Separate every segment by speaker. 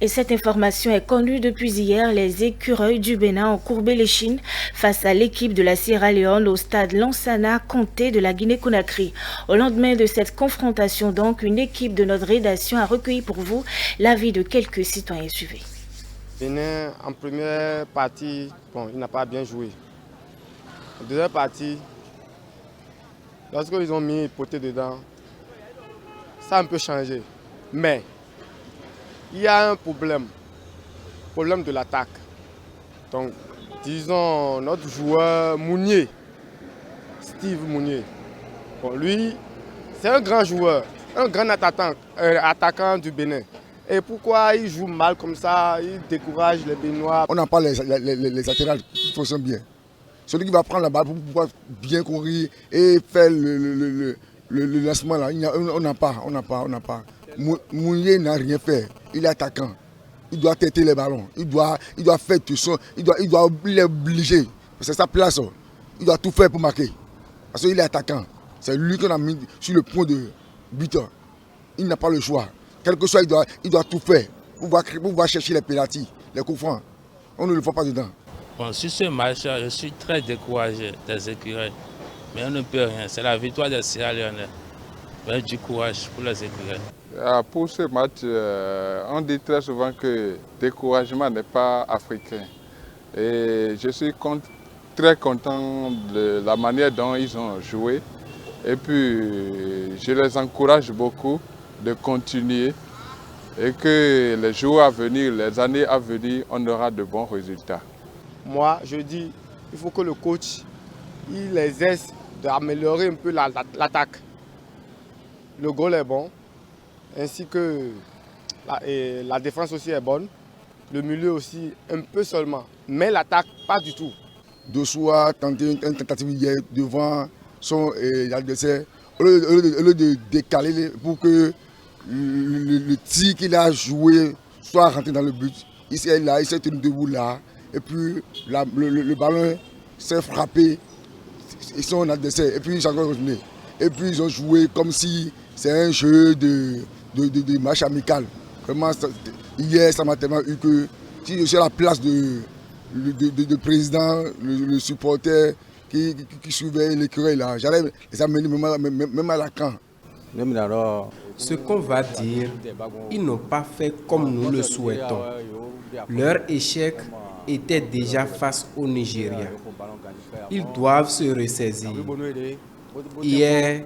Speaker 1: Et cette information est connue depuis hier. Les écureuils du Bénin ont courbé l'échine face à l'équipe de la Sierra Leone au stade Lansana Conté de la Guinée-Conakry. Au lendemain de cette confrontation, donc, une équipe de notre rédaction a recueilli pour vous l'avis de quelques citoyens. Suivez.
Speaker 2: Bénin, en première partie, il n'a pas bien joué. En deuxième partie, lorsqu'ils ont mis Poté dedans, ça a un peu changé. Mais il y a un problème de l'attaque. Donc, disons, notre joueur Mounier, Steve Mounier, lui, c'est un grand joueur, un grand attaquant du Bénin. Et pourquoi il joue mal comme ça, il décourage les Béninois?
Speaker 3: On n'a pas les latérales qui fonctionnent bien. Celui qui va prendre la balle pour pouvoir bien courir et faire le lancement là, on n'a pas. Mounier n'a rien fait. Il est attaquant. Il doit têter les ballons. Il doit faire tout ça. Il doit l'obliger. C'est sa place. Il doit tout faire pour marquer. Parce qu'il est attaquant. C'est lui qu'on a mis sur le point de buteur. Il n'a pas le choix. Quel que soit, il doit tout faire pour pouvoir chercher les pénaltys, les coups francs. On ne le voit pas dedans.
Speaker 4: Bon, sur ce match, je suis très découragé des écureuils. Mais on ne peut rien. C'est la victoire des Sierra Leone. Mais du courage pour les écureuils.
Speaker 5: Pour ce match, on dit très souvent que le découragement n'est pas africain. Et je suis très content de la manière dont ils ont joué. Et puis, je les encourage beaucoup de continuer et que les jours à venir, les années à venir, on aura de bons résultats.
Speaker 2: Moi, je dis, il faut que le coach il les aide d'améliorer un peu l'attaque. Le goal est bon, ainsi que la défense aussi est bonne. Le milieu aussi, un peu seulement, mais l'attaque, pas du tout.
Speaker 3: Dossou a tenté une tentative hier devant son adversaire, au lieu de décaler pour que le tir qu'il a joué soit rentré dans le but. Il s'est tenu debout là, et puis le ballon s'est frappé et son adversaire, et puis ils sont revenus. Et puis ils ont joué comme si c'est un jeu de match amical. Vraiment, hier, ça m'a tellement eu que si je suis à la place de président, le supporter qui surveille l'écureuil là, j'allais les amener même à la camp.
Speaker 6: Ce qu'on va dire, ils n'ont pas fait comme nous le souhaitons. Leur échec était déjà face au Nigeria. Ils doivent se ressaisir. Hier,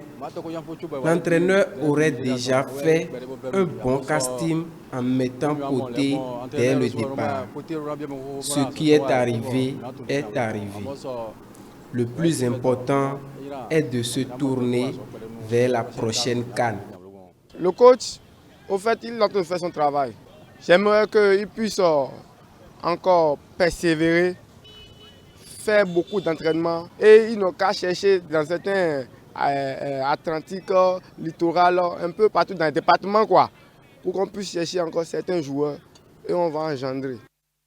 Speaker 6: l'entraîneur aurait déjà fait un bon casting en mettant Poté dès le départ. Ce qui est arrivé est arrivé. Le plus important est de se tourner vers la prochaine CAN.
Speaker 2: Le coach, au fait, il est en train de faire son travail. J'aimerais qu'il puisse encore persévérer, faire beaucoup d'entraînement et il n'a qu'à chercher dans certains Atlantiques, littoral, un peu partout dans le département, quoi, pour qu'on puisse chercher encore certains joueurs et on va engendrer.